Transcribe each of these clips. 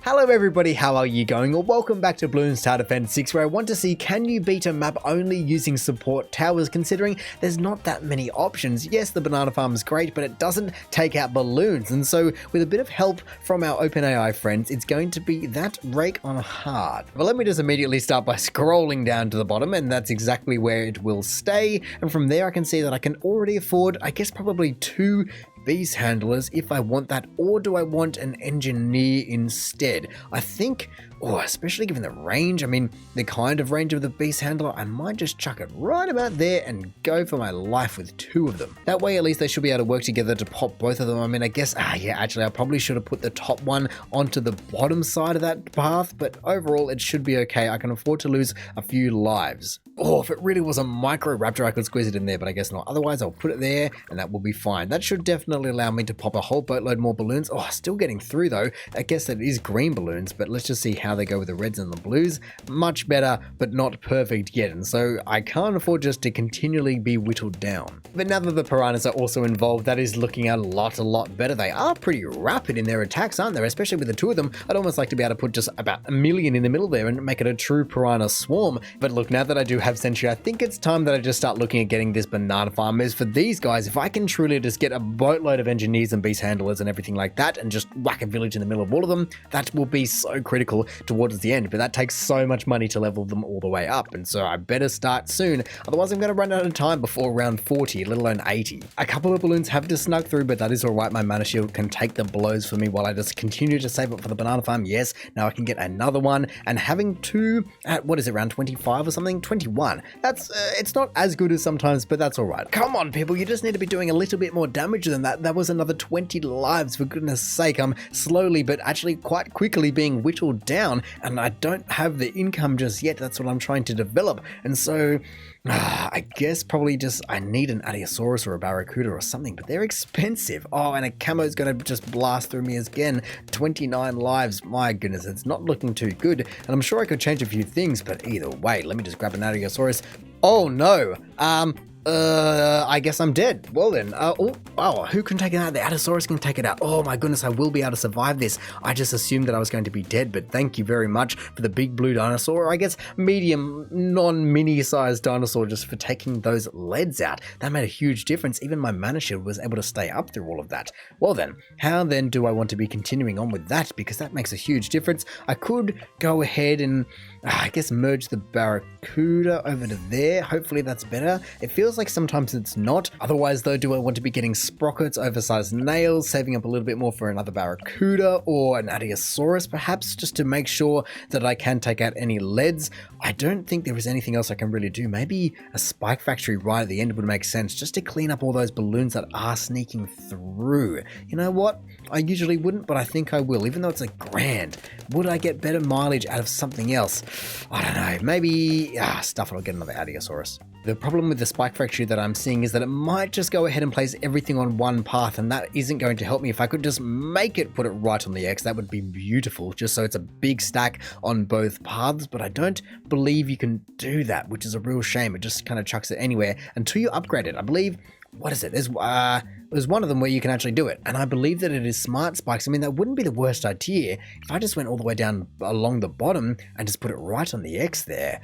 Hello everybody, how are you going? Well, welcome back to Bloons Tower Defence 6, where I want to see, can you beat a map only using support towers, considering there's not that many options. Yes, the banana farm is great, but it doesn't take out balloons, and so with a bit of help from our OpenAI friends, it's going to be that rake on hard. Well, let me just immediately start by scrolling down to the bottom, and that's exactly where it will stay, and from there I can see that I can already afford, I guess, probably 2 beast handlers if I want that, or do I want an engineer instead? I think, especially given the range, the kind of range of the beast handler, I might just chuck it right about there and go for my life with 2 of them. That way at least they should be able to work together to pop both of them. I guess, actually I probably should have put the top one onto the bottom side of that path, but overall it should be okay. I can afford to lose a few lives. If it really was a micro raptor, I could squeeze it in there, but I guess not. Otherwise, I'll put it there, and that will be fine. That should definitely allow me to pop a whole boatload more balloons. Still getting through, though. I guess that is green balloons, but let's just see how they go with the reds and the blues. Much better, but not perfect yet, and so I can't afford just to continually be whittled down. But now that the piranhas are also involved, that is looking a lot better. They are pretty rapid in their attacks, aren't they? Especially with the 2 of them. I'd almost like to be able to put just about 1 million in the middle there and make it a true piranha swarm. But look, now that I do have Sentry, I think it's time that I just start looking at getting this banana farm. As for these guys, if I can truly just get a boatload of engineers and beast handlers and everything like that and just whack a village in the middle of all of them, that will be so critical towards the end. But that takes so much money to level them all the way up, and so I better start soon, otherwise I'm going to run out of time before round 40, let alone 80. A couple of balloons have just snuck through, but that is alright. My mana shield can take the blows for me while I just continue to save up for the banana farm. Yes, now I can get another one, and having 2 at, what is it, round 25 or something? 21. That's, it's not as good as sometimes, but that's alright. Come on, people, you just need to be doing a little bit more damage than that. That was another 20 lives, for goodness sake. I'm slowly, but actually quite quickly being whittled down, and I don't have the income just yet. That's what I'm trying to develop, and so I guess probably just I need an Adiosaurus or a Barracuda or something, but they're expensive. And a camo's gonna just blast through me again. 29 lives, my goodness, it's not looking too good, and I'm sure I could change a few things, but either way, let me just grab an Adiosaurus. Oh no, I guess I'm dead. Well then, who can take it out? The Adiosaurus can take it out. Oh my goodness, I will be able to survive this. I just assumed that I was going to be dead, but thank you very much for the big blue dinosaur. I guess medium, non-mini sized dinosaur, just for taking those leads out. That made a huge difference. Even my mana shield was able to stay up through all of that. Well then, how then do I want to be continuing on with that? Because that makes a huge difference. I could go ahead and I guess merge the Barracuda over to there. Hopefully that's better. It feels like sometimes it's not. Otherwise though, do I want to be getting sprockets, oversized nails, saving up a little bit more for another Barracuda or an Adiosaurus perhaps, just to make sure that I can take out any leads? I don't think there is anything else I can really do. Maybe a spike factory right at the end would make sense, just to clean up all those balloons that are sneaking through. You know what? I usually wouldn't, but I think I will, even though it's $1,000. Would I get better mileage out of something else? I don't know. Maybe, stuff it, I'll get another Adiosaurus. The problem with the spike factory that I'm seeing is that it might just go ahead and place everything on one path, and that isn't going to help me. If I could just make it put it right on the X, that would be beautiful, just so it's a big stack on both paths, but I don't believe you can do that, which is a real shame. It just kind of chucks it anywhere until you upgrade it. I believe, what is it? There's one of them where you can actually do it, and I believe that it is smart spikes. That wouldn't be the worst idea if I just went all the way down along the bottom and just put it right on the X there.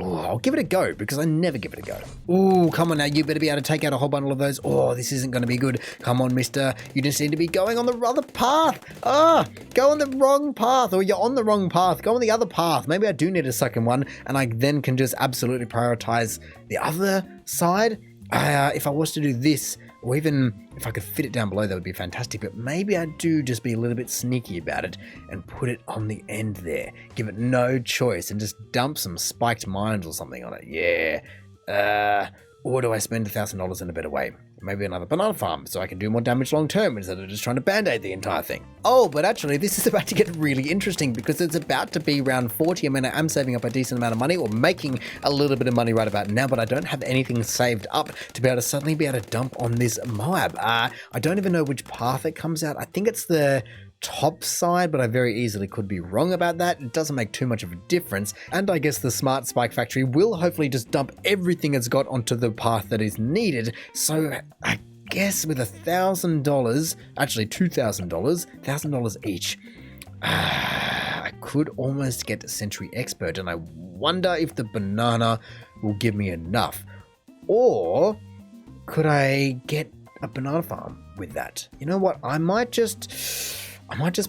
I'll give it a go, because I never give it a go. Come on now, you better be able to take out a whole bundle of those. This isn't going to be good. Come on, mister. You just need to be going on the other path. Go on the wrong path, or you're on the wrong path. Go on the other path. Maybe I do need a second one, and I then can just absolutely prioritize the other side. If I was to do this, or even if I could fit it down below, that would be fantastic. But maybe I do just be a little bit sneaky about it and put it on the end there. Give it no choice and just dump some spiked mines or something on it. Yeah. Or do I spend $1,000 in a better way? Maybe another banana farm, so I can do more damage long term instead of just trying to band-aid the entire thing. But actually, this is about to get really interesting, because it's about to be round 40. I am saving up a decent amount of money, or making a little bit of money right about now, but I don't have anything saved up to be able to suddenly be able to dump on this Moab. I don't even know which path it comes out. I think it's the top side, but I very easily could be wrong about that. It doesn't make too much of a difference, and I guess the smart spike factory will hopefully just dump everything it's got onto the path that is needed. So I guess with $1,000, actually $2,000, $1,000 each, I could almost get Sentry Expert, and I wonder if the banana will give me enough. Or could I get a banana farm with that? You know what? I might just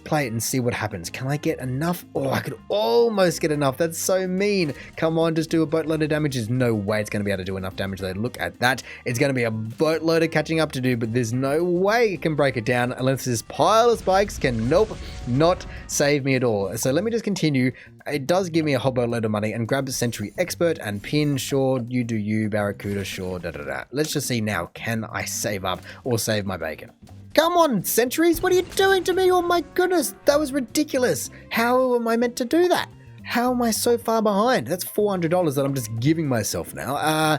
play it and see what happens. Can I get enough? Oh, I could almost get enough. That's so mean. Come on, just do a boatload of damage. There's no way it's going to be able to do enough damage though. Look at that. It's going to be a boatload of catching up to do, but there's no way it can break it down unless this pile of spikes can, nope, not save me at all. So let me just continue. It does give me a whole boatload of money, and grab the Sentry Expert and pin. Sure, you do you. Barracuda, sure, da-da-da. Let's just see now. Can I save up or save my bacon? Come on, sentries, what are you doing to me? Oh my goodness, that was ridiculous. How am I meant to do that? How am I so far behind? That's $400 that I'm just giving myself now. I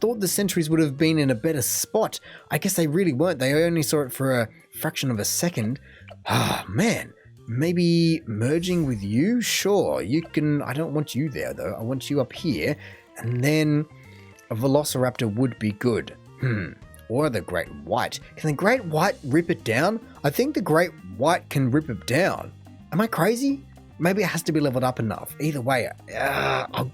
thought the sentries would have been in a better spot. I guess they really weren't. They only saw it for a fraction of a second. Ah, man. Maybe merging with you? Sure, you can. I don't want you there, though. I want you up here. And then a Velociraptor would be good. Or the Great White. Can the Great White rip it down? I think the Great White can rip it down. Am I crazy? Maybe it has to be leveled up enough. Either way, I'll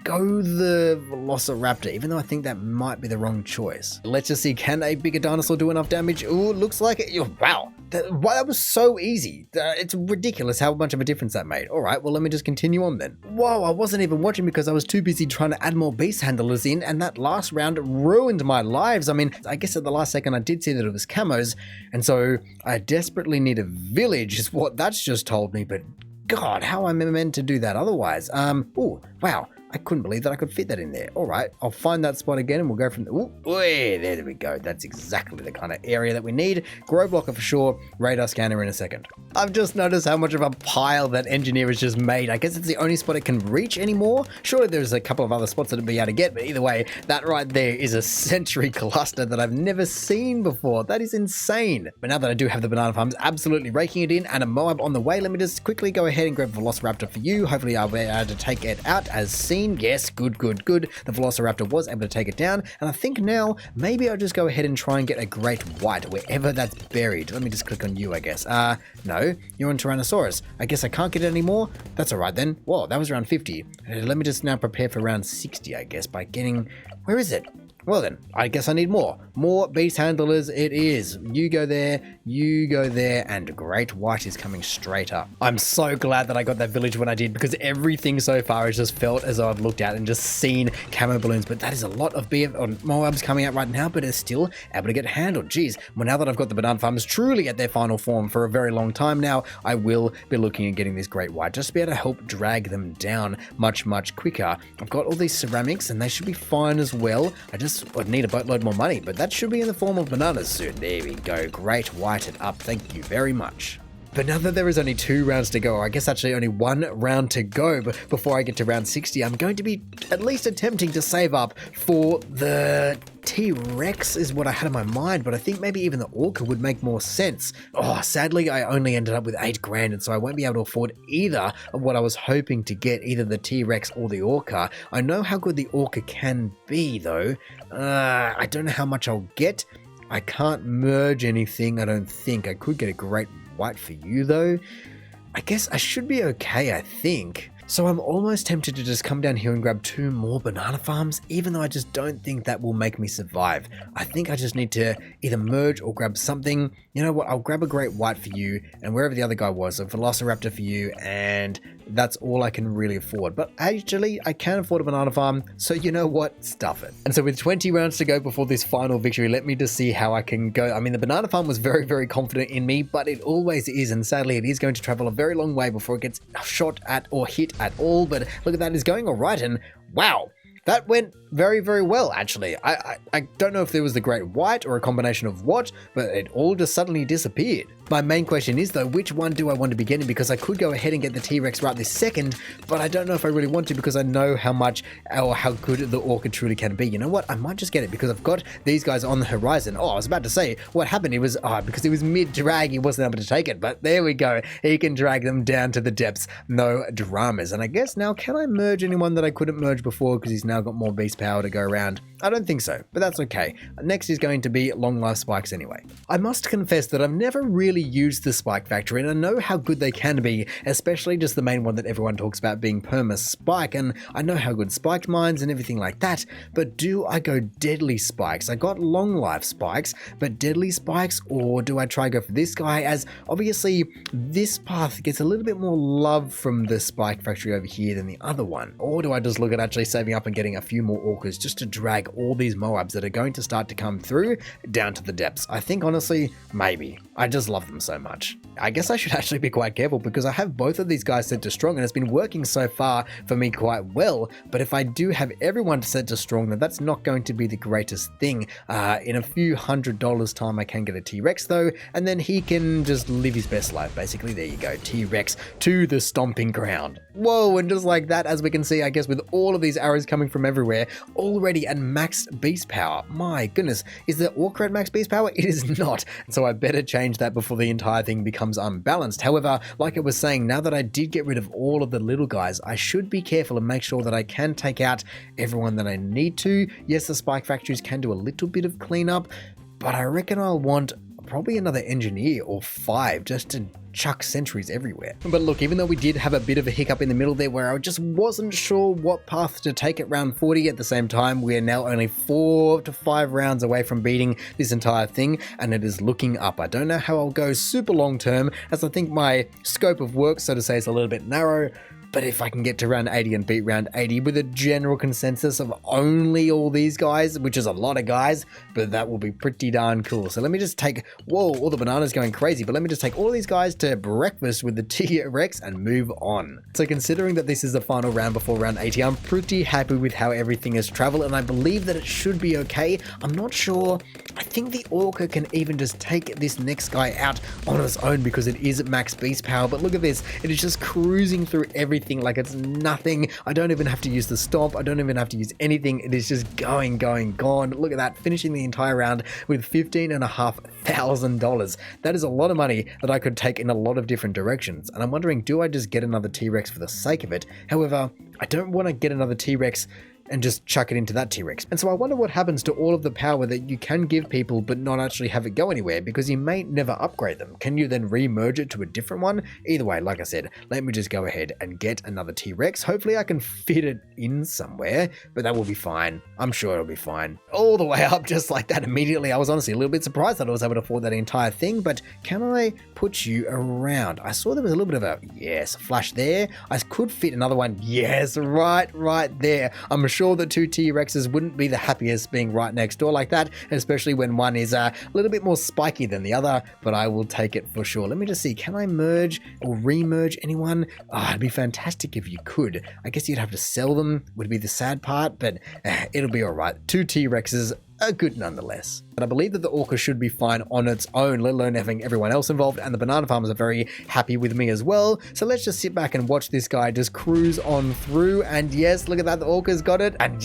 go the Velociraptor, even though I think that might be the wrong choice. Let's just see, can a bigger dinosaur do enough damage? Ooh, looks like it. Wow, that was so easy. It's ridiculous how much of a difference that made. All right, well, let me just continue on then. Whoa, I wasn't even watching because I was too busy trying to add more beast handlers in, and that last round ruined my lives. I mean, I guess at the last second I did see that it was camos, and so I desperately need a village is what that's just told me, but God, how am I meant to do that otherwise? Oh, wow. I couldn't believe that I could fit that in there. All right, I'll find that spot again and we'll go from there. Ooh, there we go. That's exactly the kind of area that we need. Grow blocker for sure. Radar scanner in a second. I've just noticed how much of a pile that engineer has just made. I guess it's the only spot it can reach anymore. Surely there's a couple of other spots that it'd be able to get, but either way, that right there is a sentry cluster that I've never seen before. That is insane. But now that I do have the banana farms absolutely raking it in and a Moab on the way, let me just quickly go ahead and grab Velociraptor for you. Hopefully I'll be able to take it out as seen. Yes, good. The Velociraptor was able to take it down, and I think now maybe I'll just go ahead and try and get a Great White wherever that's buried. Let me just click on you, I guess. No, you're on Tyrannosaurus. I guess I can't get it anymore. That's all right then. Whoa, that was round 50. Let me just now prepare for round 60, I guess, by getting... Where is it? Well then, I guess I need more. More beast handlers it is. You go there, and Great White is coming straight up. I'm so glad that I got that village when I did, because everything so far has just felt as though I've looked out and just seen camo balloons, but that is a lot of Moabs coming out right now, but it's still able to get handled. Jeez, well now that I've got the banana farmers truly at their final form for a very long time now, I will be looking at getting this Great White, just to be able to help drag them down much quicker. I've got all these ceramics and they should be fine as well. I'd need a boatload more money, but that should be in the form of bananas soon. There we go. Great White it up. Thank you very much. But now that there is only 2 rounds to go, or I guess actually only 1 round to go, but before I get to round 60, I'm going to be at least attempting to save up for the T-Rex is what I had in my mind, but I think maybe even the Orca would make more sense. Oh, sadly, I only ended up with 8 grand, and so I won't be able to afford either of what I was hoping to get, either the T-Rex or the Orca. I know how good the Orca can be, though. I don't know how much I'll get. I can't merge anything, I don't think. I could get a Great White for you, though. I guess I should be okay, I think. So I'm almost tempted to just come down here and grab 2 more banana farms, even though I just don't think that will make me survive. I think I just need to either merge or grab something. You know what, I'll grab a Great White for you, and wherever the other guy was, a Velociraptor for you, and that's all I can really afford. But actually, I can afford a banana farm, so you know what, stuff it. And so with 20 rounds to go before this final victory, let me just see how I can go. I mean, the banana farm was very confident in me, but it always is, and sadly, it is going to travel a very long way before it gets shot at or hit at all. But look at that, it's going all right, and wow, that went very well, actually. I don't know if there was the Great White or a combination of what, but it all just suddenly disappeared. My main question is, though, which one do I want to be getting? Because I could go ahead and get the T-Rex right this second, but I don't know if I really want to, because I know how much or how good the Orca truly can be. You know what? I might just get it because I've got these guys on the horizon. Oh, I was about to say, what happened? It was, because he was mid-drag, he wasn't able to take it, but there we go. He can drag them down to the depths. No dramas. And I guess now, can I merge anyone that I couldn't merge before because he's now got more beast power to go around? I don't think so, but that's okay. Next is going to be long life spikes anyway. I must confess that I've never really really used the Spike Factory, and I know how good they can be, especially just the main one that everyone talks about being Perma Spike, and I know how good spiked mines and everything like that, but do I go deadly spikes? I got long life spikes, but deadly spikes, or do I try go for this guy, as obviously this path gets a little bit more love from the Spike Factory over here than the other one? Or do I just look at actually saving up and getting a few more orcas just to drag all these Moabs that are going to start to come through down to the depths? I think honestly, maybe. I just love them so much. I guess I should actually be quite careful because I have both of these guys set to strong and it's been working so far for me quite well, but if I do have everyone set to strong, then that's not going to be the greatest thing. In a few $100 time I can get a T-Rex though, and then he can just live his best life basically. There you go, T-Rex to the stomping ground. Whoa, and just like that, as we can see, I guess with all of these arrows coming from everywhere, already at max beast power. My goodness, is the Orca at max beast power? It is not, so I better change that before the entire thing becomes unbalanced. However, like I was saying, now that I did get rid of all of the little guys, I should be careful and make sure that I can take out everyone that I need to. Yes, the Spike Factories can do a little bit of cleanup, but I reckon I'll want probably another engineer or 5 just to chuck sentries everywhere. But look, even though we did have a bit of a hiccup in the middle there where I just wasn't sure what path to take at round 40, at the same time we are now only 4 to 5 rounds away from beating this entire thing, and it is looking up. I don't know how I'll go super long term, as I think my scope of work, so to say, is a little bit narrow. But if I can get to round 80 and beat round 80 with a general consensus of only all these guys, which is a lot of guys, but that will be pretty darn cool. So let me just take, whoa, all the bananas going crazy, but let me just take all these guys to breakfast with the T-Rex and move on. So considering that this is the final round before round 80, I'm pretty happy with how everything has traveled, and I believe that it should be okay. I'm not sure. I think the Orca can even just take this next guy out on its own because it is at max beast power, but look at this. It is just cruising through everything like it's nothing. I don't even have to use the stomp. I don't even have to use anything. It is just going, gone. Look at that, finishing the entire round with $15,500. That is a lot of money that I could take in a lot of different directions. And I'm wondering, do I just get another T-Rex for the sake of it? However, I don't want to get another T-Rex and just chuck it into that T-Rex. And so I wonder what happens to all of the power that you can give people but not actually have it go anywhere, because you may never upgrade them. Can you then re-merge it to a different one? Either way, like I said, let me just go ahead and get another T-Rex. Hopefully I can fit it in somewhere, but that will be fine. I'm sure it'll be fine. All the way up just like that immediately. I was honestly a little bit surprised that I was able to afford that entire thing, but can I put you around? I saw there was a little bit of a, yes, flash there. I could fit another one. Yes, right there. I'm sure the 2 T-Rexes wouldn't be the happiest being right next door like that, especially when one is a little bit more spiky than the other, but I will take it for sure. Let me just see, can I merge or re-merge anyone? It'd be fantastic if you could. I guess you'd have to sell them, would be the sad part, but it'll be all right. 2 T-Rexes are good nonetheless. But I believe that the Orca should be fine on its own, let alone having everyone else involved, and the banana farmers are very happy with me as well. So let's just sit back and watch this guy just cruise on through, and yes, look at that, the Orca's got it, and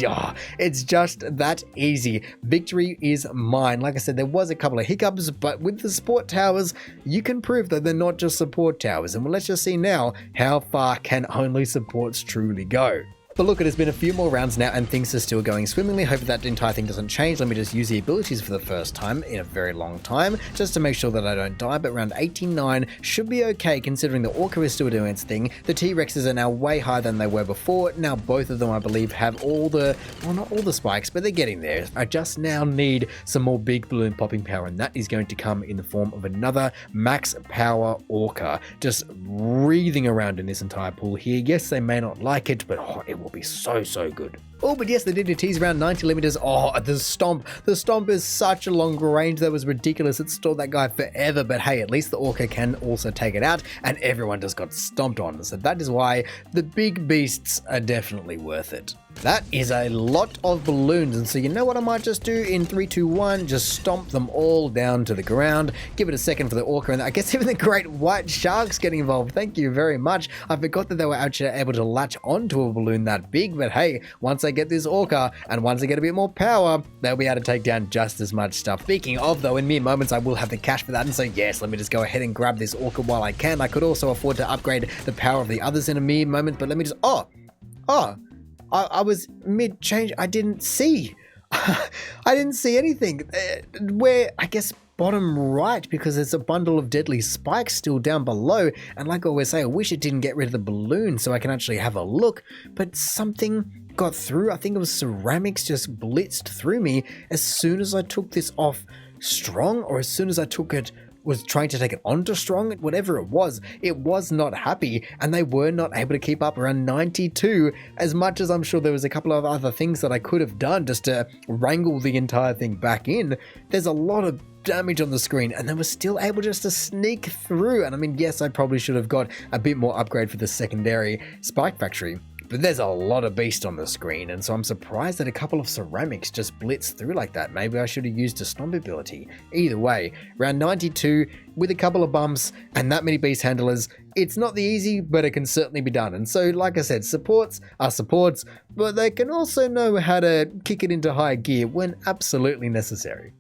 it's just that easy. Victory is mine. Like I said, there was a couple of hiccups, but with the support towers, you can prove that they're not just support towers, and let's just see now how far can only supports truly go. But look, it has been a few more rounds now and things are still going swimmingly. Hopefully that entire thing doesn't change. Let me just use the abilities for the first time in a very long time, just to make sure that I don't die. But round 89 should be okay considering the Orca is still doing its thing. The T-Rexes are now way higher than they were before. Now both of them, I believe, have all the, well, not all the spikes, but they're getting there. I just now need some more big balloon popping power, and that is going to come in the form of another max power Orca, just breathing around in this entire pool here. Yes, they may not like it, but it will be so good. Oh, but yes, they did a tease around 90 limiters. Oh, the stomp. The stomp is such a long range. That was ridiculous. It stalled that guy forever. But hey, at least the Orca can also take it out, and everyone just got stomped on. So that is why the big beasts are definitely worth it. That is a lot of balloons, and so you know what I might just do in 3, 2, 1, just stomp them all down to the ground. Give it a second for the Orca, and I guess even the great white sharks getting involved. Thank you very much. I forgot that they were actually able to latch onto a balloon that big, but hey, once I get this Orca and once I get a bit more power, they'll be able to take down just as much stuff. Speaking of, though, in mere moments I will have the cash for that, and so yes, let me just go ahead and grab this Orca while I can. I could also afford to upgrade the power of the others in a mere moment, but let me just, I was mid-change. I didn't see. I didn't see anything. Where, I guess, bottom right because there's a bundle of deadly spikes still down below. And like I always say, I wish it didn't get rid of the balloon so I can actually have a look, but something got through. I think it was ceramics just blitzed through me as soon as I took this off strong, or as soon as I was trying to take it onto strong, whatever it was not happy, and they were not able to keep up around 92, as much as I'm sure there was a couple of other things that I could have done just to wrangle the entire thing back in. There's a lot of damage on the screen, and they were still able just to sneak through. And I mean, yes, I probably should have got a bit more upgrade for the secondary spike factory, but there's a lot of beast on the screen, and so I'm surprised that a couple of ceramics just blitzed through like that. Maybe I should have used a stomp ability. Either way, round 92 with a couple of bumps and that many beast handlers, it's not the easy, but it can certainly be done. And so, like I said, supports are supports, but they can also know how to kick it into high gear when absolutely necessary.